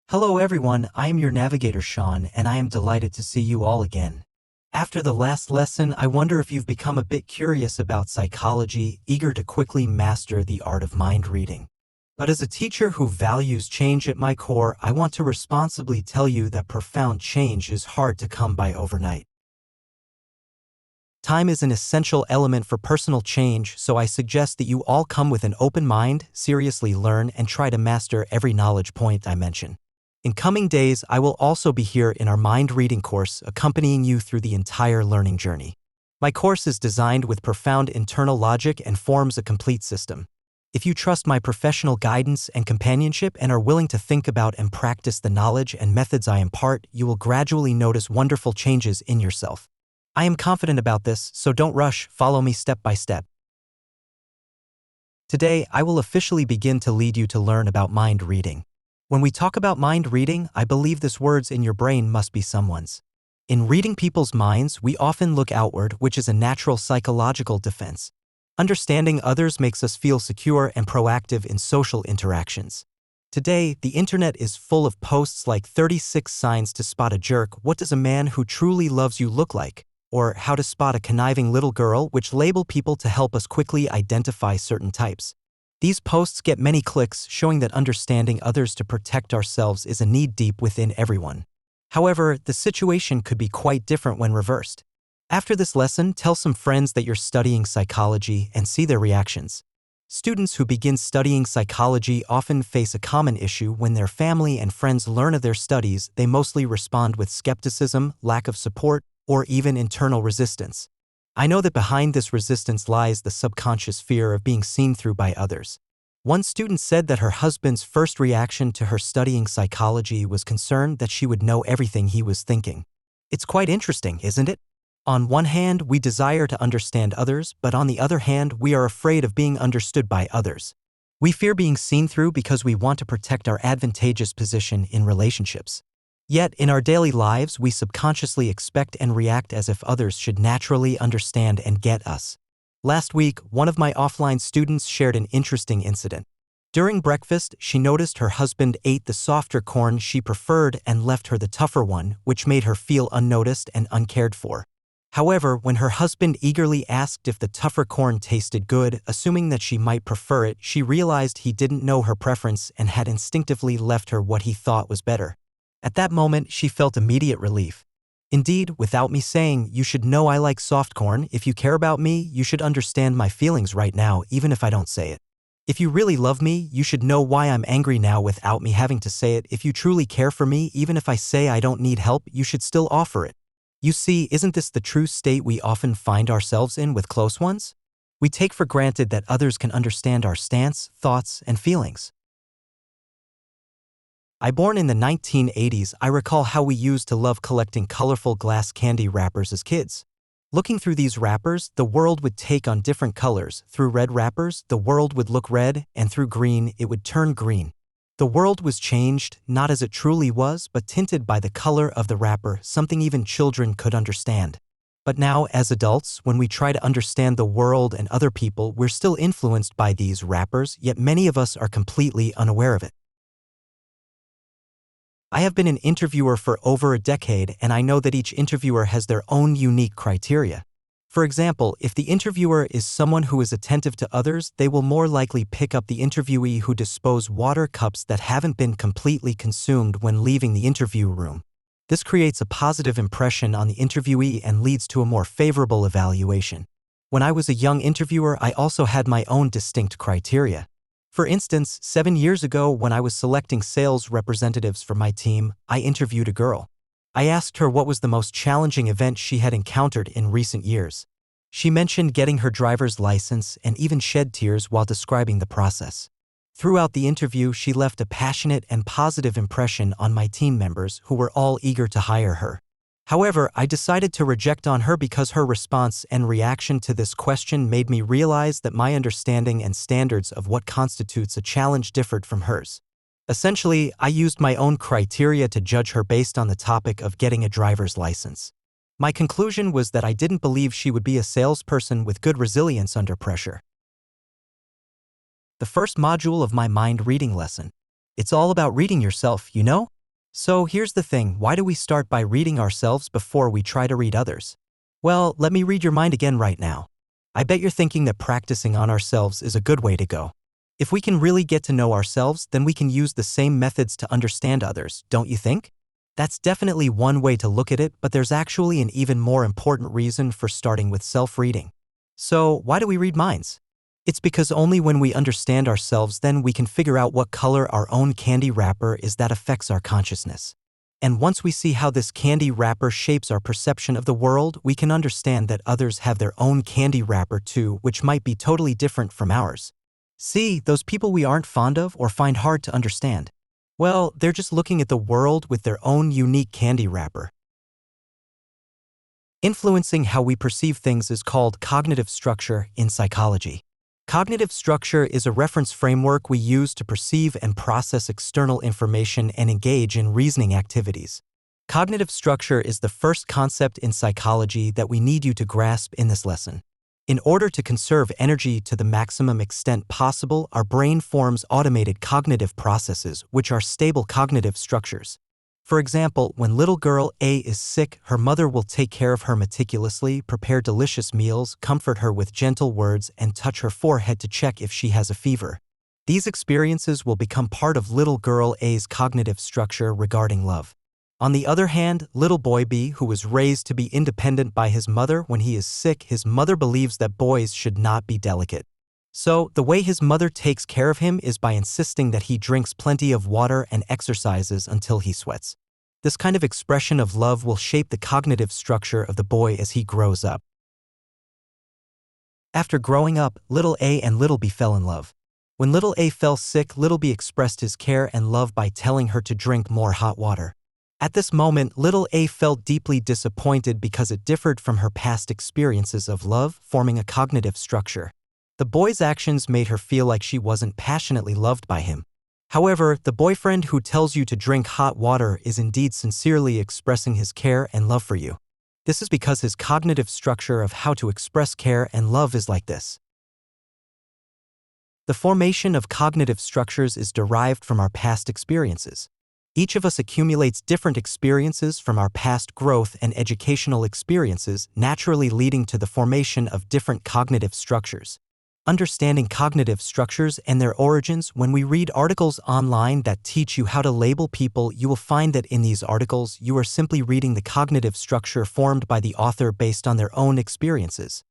Hello everyone, I am your navigator Sean, and I am delighted to see you all again. After the last lesson, I wonder if you've become a bit curious about psychology, eager to quickly master the art of mind reading. But as a teacher who values change at my core, I want to responsibly tell you that profound change is hard to come by overnight. Time is an essential element for personal change, so I suggest that you all come with an open mind, seriously learn, and try to master every knowledge point I mention. In coming days, I will also be here in our mind reading course, accompanying you through the entire learning journey. My course is designed with profound internal logic and forms a complete system. If you trust my professional guidance and companionship and are willing to think about and practice the knowledge and methods I impart, you will gradually notice wonderful changes in yourself. I am confident about this, so don't rush, follow me step by step. Today, I will officially begin to lead you to learn about mind reading. When we talk about mind reading, I believe this words in your brain must be someone's. In reading people's minds, we often look outward, which is a natural psychological defense. Understanding others makes us feel secure and proactive in social interactions. Today, the internet is full of posts like 36 signs to spot a jerk, what does a man who truly loves you look like, or how to spot a conniving little girl, which label people to help us quickly identify certain types. These posts get many clicks, showing that understanding others to protect ourselves is a need deep within everyone. However, the situation could be quite different when reversed. After this lesson, tell some friends that you're studying psychology and see their reactions. Students who begin studying psychology often face a common issue when their family and friends learn of their studies. They mostly respond with skepticism, lack of support, or even internal resistance. I know that behind this resistance lies the subconscious fear of being seen through by others. One student said that her husband's first reaction to her studying psychology was concern that she would know everything he was thinking. It's quite interesting, isn't it? On one hand, we desire to understand others, but on the other hand, we are afraid of being understood by others. We fear being seen through because we want to protect our advantageous position in relationships. Yet, in our daily lives, we subconsciously expect and react as if others should naturally understand and get us. Last week, one of my offline students shared an interesting incident. During breakfast, she noticed her husband ate the softer corn she preferred and left her the tougher one, which made her feel unnoticed and uncared for. However, when her husband eagerly asked if the tougher corn tasted good, assuming that she might prefer it, she realized he didn't know her preference and had instinctively left her what he thought was better. At that moment, she felt immediate relief. Indeed, without me saying, you should know I like soft corn. If you care about me, you should understand my feelings right now, even if I don't say it. If you really love me, you should know why I'm angry now without me having to say it. If you truly care for me, even if I say I don't need help, you should still offer it. You see, isn't this the true state we often find ourselves in with close ones? We take for granted that others can understand our stance, thoughts, and feelings. Born in the 1980s, I recall how we used to love collecting colorful glass candy wrappers as kids. Looking through these wrappers, the world would take on different colors. Through red wrappers, the world would look red, and through green, it would turn green. The world was changed, not as it truly was, but tinted by the color of the wrapper, something even children could understand. But now, as adults, when we try to understand the world and other people, we're still influenced by these wrappers, yet many of us are completely unaware of it. I have been an interviewer for over a decade, and I know that each interviewer has their own unique criteria. For example, if the interviewer is someone who is attentive to others, they will more likely pick up the interviewee who dispose water cups that haven't been completely consumed when leaving the interview room. This creates a positive impression on the interviewee and leads to a more favorable evaluation. When I was a young interviewer, I also had my own distinct criteria. For instance, 7 years ago when I was selecting sales representatives for my team, I interviewed a girl. I asked her what was the most challenging event she had encountered in recent years. She mentioned getting her driver's license and even shed tears while describing the process. Throughout the interview, she left a passionate and positive impression on my team members who were all eager to hire her. However, I decided to reject on her because her response and reaction to this question made me realize that my understanding and standards of what constitutes a challenge differed from hers. Essentially, I used my own criteria to judge her based on the topic of getting a driver's license. My conclusion was that I didn't believe she would be a salesperson with good resilience under pressure. The first module of my mind reading lesson. It's all about reading yourself, you know? So here's the thing, why do we start by reading ourselves before we try to read others? Well, let me read your mind again right now. I bet you're thinking that practicing on ourselves is a good way to go. If we can really get to know ourselves, then we can use the same methods to understand others, don't you think? That's definitely one way to look at it, but there's actually an even more important reason for starting with self-reading. So, why do we read minds? It's because only when we understand ourselves then we can figure out what color our own candy wrapper is that affects our consciousness. And once we see how this candy wrapper shapes our perception of the world, we can understand that others have their own candy wrapper too, which might be totally different from ours. See, those people we aren't fond of or find hard to understand. Well, they're just looking at the world with their own unique candy wrapper. Influencing how we perceive things is called cognitive structure in psychology. Cognitive structure is a reference framework we use to perceive and process external information and engage in reasoning activities. Cognitive structure is the first concept in psychology that we need you to grasp in this lesson. In order to conserve energy to the maximum extent possible, our brain forms automated cognitive processes, which are stable cognitive structures. For example, when little girl A is sick, her mother will take care of her meticulously, prepare delicious meals, comfort her with gentle words, and touch her forehead to check if she has a fever. These experiences will become part of little girl A's cognitive structure regarding love. On the other hand, little boy B, who was raised to be independent by his mother, when he is sick, his mother believes that boys should not be delicate. So, the way his mother takes care of him is by insisting that he drinks plenty of water and exercises until he sweats. This kind of expression of love will shape the cognitive structure of the boy as he grows up. After growing up, little A and little B fell in love. When little A fell sick, little B expressed his care and love by telling her to drink more hot water. At this moment, little A felt deeply disappointed because it differed from her past experiences of love, forming a cognitive structure. The boy's actions made her feel like she wasn't passionately loved by him. However, the boyfriend who tells you to drink hot water is indeed sincerely expressing his care and love for you. This is because his cognitive structure of how to express care and love is like this. The formation of cognitive structures is derived from our past experiences. Each of us accumulates different experiences from our past growth and educational experiences, naturally leading to the formation of different cognitive structures. Understanding cognitive structures and their origins, when we read articles online that teach you how to label people, you will find that in these articles you are simply reading the cognitive structure formed by the author based on their own experiences.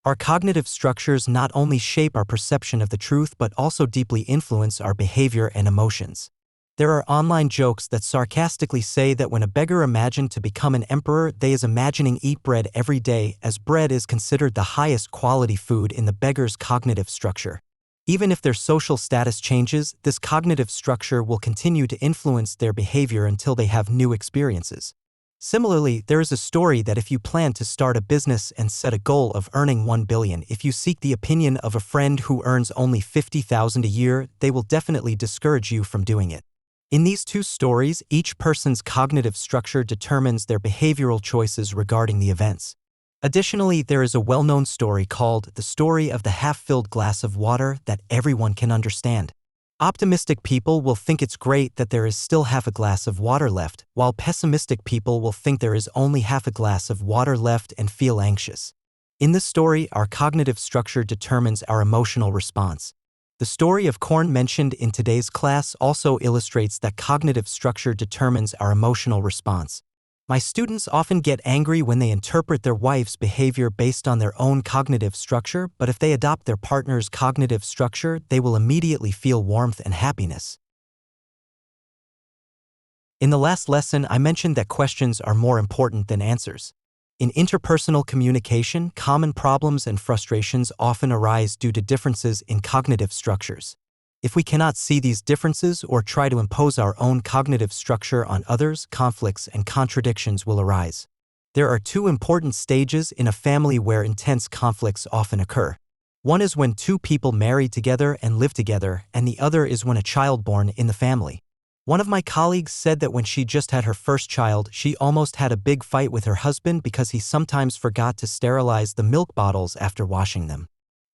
Our cognitive structures not only shape our perception of the truth but also deeply influence our behavior and emotions. There are online jokes that sarcastically say that when a beggar imagined to become an emperor, they is imagining eat bread every day, as bread is considered the highest quality food in the beggar's cognitive structure. Even if their social status changes, this cognitive structure will continue to influence their behavior until they have new experiences. Similarly, there is a story that if you plan to start a business and set a goal of earning $1 billion, if you seek the opinion of a friend who earns only $50,000 a year, they will definitely discourage you from doing it. In these two stories, each person's cognitive structure determines their behavioral choices regarding the events. Additionally, there is a well-known story called The Story of the Half-Filled Glass of Water that everyone can understand. Optimistic people will think it's great that there is still half a glass of water left, while pessimistic people will think there is only half a glass of water left and feel anxious. In this story, our cognitive structure determines our emotional response. The story of corn mentioned in today's class also illustrates that cognitive structure determines our emotional response. My students often get angry when they interpret their wife's behavior based on their own cognitive structure, but if they adopt their partner's cognitive structure, they will immediately feel warmth and happiness. In the last lesson, I mentioned that questions are more important than answers. In interpersonal communication, common problems and frustrations often arise due to differences in cognitive structures. If we cannot see these differences or try to impose our own cognitive structure on others, conflicts and contradictions will arise. There are two important stages in a family where intense conflicts often occur. One is when two people marry together and live together, and the other is when a child born in the family. One of my colleagues said that when she just had her first child, she almost had a big fight with her husband because he sometimes forgot to sterilize the milk bottles after washing them.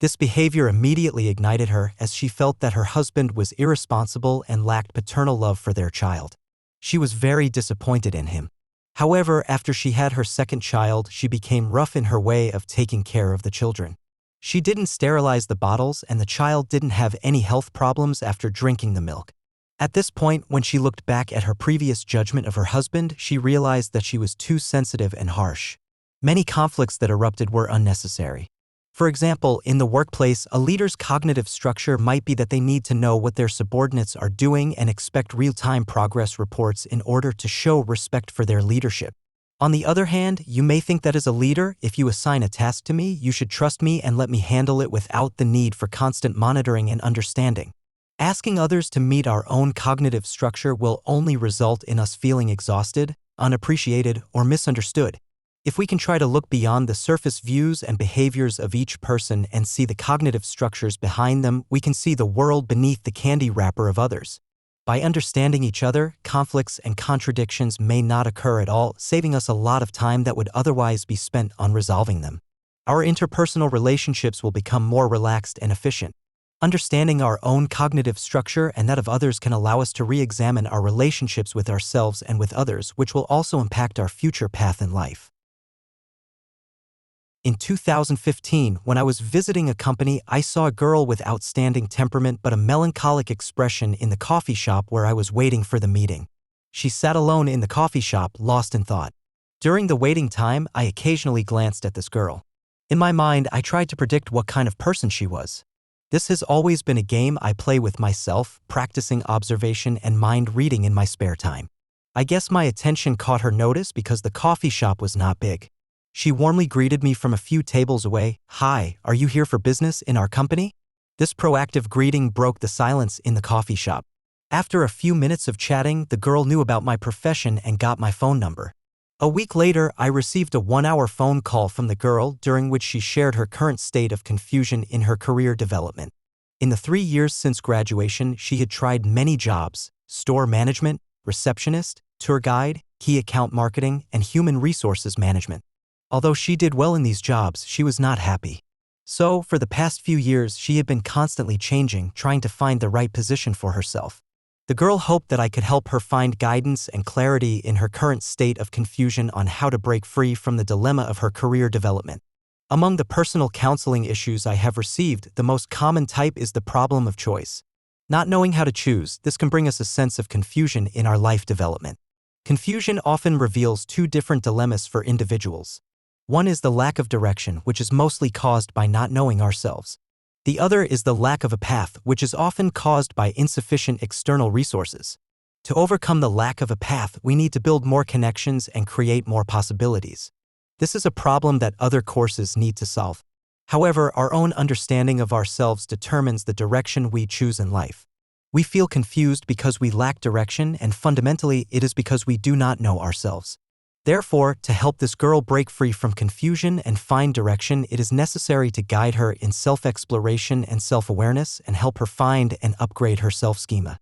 This behavior immediately ignited her as she felt that her husband was irresponsible and lacked paternal love for their child. She was very disappointed in him. However, after she had her second child, she became rough in her way of taking care of the children. She didn't sterilize the bottles and the child didn't have any health problems after drinking the milk. At this point, when she looked back at her previous judgment of her husband, she realized that she was too sensitive and harsh. Many conflicts that erupted were unnecessary. For example, in the workplace, a leader's cognitive structure might be that they need to know what their subordinates are doing and expect real-time progress reports in order to show respect for their leadership. On the other hand, you may think that as a leader, if you assign a task to me, you should trust me and let me handle it without the need for constant monitoring and understanding. Asking others to meet our own cognitive structure will only result in us feeling exhausted, unappreciated, or misunderstood. If we can try to look beyond the surface views and behaviors of each person and see the cognitive structures behind them, we can see the world beneath the candy wrapper of others. By understanding each other, conflicts and contradictions may not occur at all, saving us a lot of time that would otherwise be spent on resolving them. Our interpersonal relationships will become more relaxed and efficient. Understanding our own cognitive structure and that of others can allow us to re-examine our relationships with ourselves and with others, which will also impact our future path in life. In 2015, when I was visiting a company, I saw a girl with outstanding temperament but a melancholic expression in the coffee shop where I was waiting for the meeting. She sat alone in the coffee shop, lost in thought. During the waiting time, I occasionally glanced at this girl. In my mind, I tried to predict what kind of person she was. This has always been a game I play with myself, practicing observation and mind reading in my spare time. I guess my attention caught her notice because the coffee shop was not big. She warmly greeted me from a few tables away. "Hi, are you here for business in our company?" This proactive greeting broke the silence in the coffee shop. After a few minutes of chatting, the girl knew about my profession and got my phone number. A week later, I received a 1-hour phone call from the girl during which she shared her current state of confusion in her career development. In the 3 years since graduation, she had tried many jobs: store management, receptionist, tour guide, key account marketing, and human resources management. Although she did well in these jobs, she was not happy. So, for the past few years, she had been constantly changing, trying to find the right position for herself. The girl hoped that I could help her find guidance and clarity in her current state of confusion on how to break free from the dilemma of her career development. Among the personal counseling issues I have received, the most common type is the problem of choice. Not knowing how to choose, this can bring us a sense of confusion in our life development. Confusion often reveals two different dilemmas for individuals. One is the lack of direction, which is mostly caused by not knowing ourselves. The other is the lack of a path, which is often caused by insufficient external resources. To overcome the lack of a path, we need to build more connections and create more possibilities. This is a problem that other courses need to solve. However, our own understanding of ourselves determines the direction we choose in life. We feel confused because we lack direction, and fundamentally, it is because we do not know ourselves. Therefore, to help this girl break free from confusion and find direction, it is necessary to guide her in self-exploration and self-awareness and help her find and upgrade her self-schema.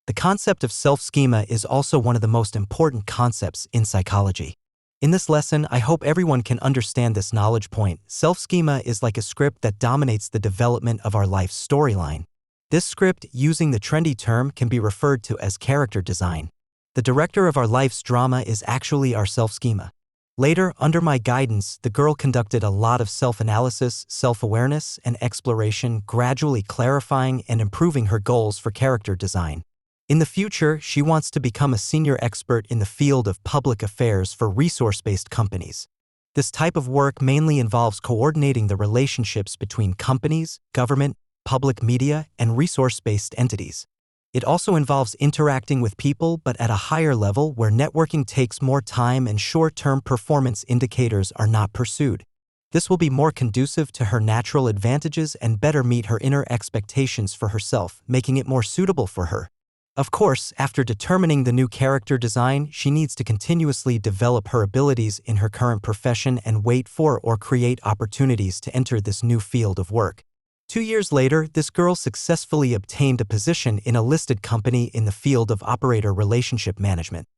The concept of self-schema is also one of the most important concepts in psychology. In this lesson, I hope everyone can understand this knowledge point. Self-schema is like a script that dominates the development of our life's storyline. This script, using the trendy term, can be referred to as character design. The director of our life's drama is actually our self-schema. Later, under my guidance, the girl conducted a lot of self-analysis, self-awareness, and exploration, gradually clarifying and improving her goals for character design. In the future, she wants to become a senior expert in the field of public affairs for resource-based companies. This type of work mainly involves coordinating the relationships between companies, government, public media, and resource-based entities. It also involves interacting with people, but at a higher level where networking takes more time and short-term performance indicators are not pursued. This will be more conducive to her natural advantages and better meet her inner expectations for herself, making it more suitable for her. Of course, after determining the new character design, she needs to continuously develop her abilities in her current profession and wait for or create opportunities to enter this new field of work. 2 years later, this girl successfully obtained a position in a listed company in the field of operator relationship management.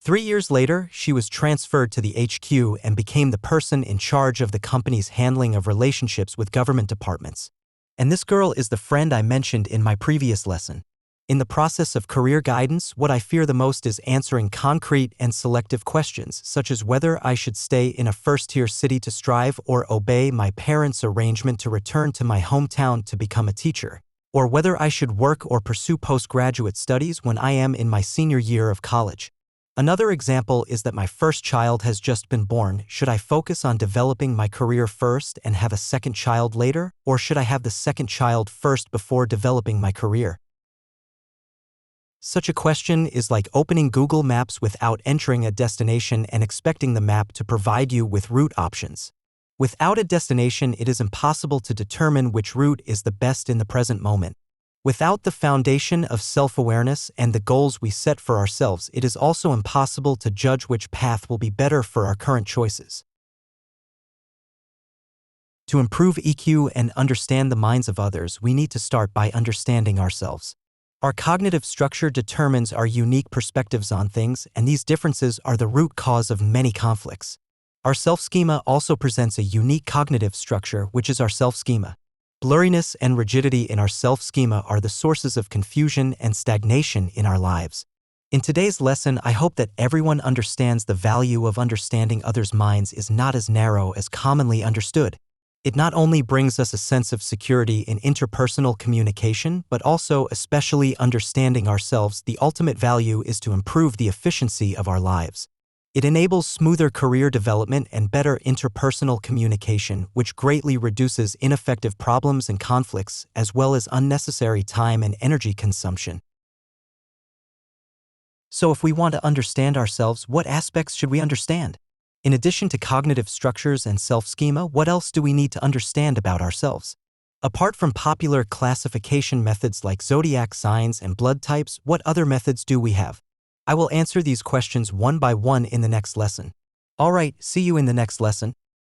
3 years later, she was transferred to the HQ and became the person in charge of the company's handling of relationships with government departments. And this girl is the friend I mentioned in my previous lesson. In the process of career guidance, what I fear the most is answering concrete and selective questions, such as whether I should stay in a first-tier city to strive or obey my parents' arrangement to return to my hometown to become a teacher, or whether I should work or pursue postgraduate studies when I am in my senior year of college. Another example is that my first child has just been born. Should I focus on developing my career first and have a second child later, or should I have the second child first before developing my career? Such a question is like opening Google Maps without entering a destination and expecting the map to provide you with route options. Without a destination, it is impossible to determine which route is the best in the present moment. Without the foundation of self-awareness and the goals we set for ourselves, it is also impossible to judge which path will be better for our current choices. To improve EQ and understand the minds of others, we need to start by understanding ourselves. Our cognitive structure determines our unique perspectives on things, and these differences are the root cause of many conflicts. Our self-schema also presents a unique cognitive structure, which is our self-schema. Blurriness and rigidity in our self-schema are the sources of confusion and stagnation in our lives. In today's lesson, I hope that everyone understands the value of understanding others' minds is not as narrow as commonly understood. It not only brings us a sense of security in interpersonal communication, but also, especially understanding ourselves, the ultimate value is to improve the efficiency of our lives. It enables smoother career development and better interpersonal communication, which greatly reduces ineffective problems and conflicts, as well as unnecessary time and energy consumption. So if we want to understand ourselves, what aspects should we understand? In addition to cognitive structures and self-schema, what else do we need to understand about ourselves? Apart from popular classification methods like zodiac signs and blood types, what other methods do we have? I will answer these questions one by one in the next lesson. Alright, see you in the next lesson.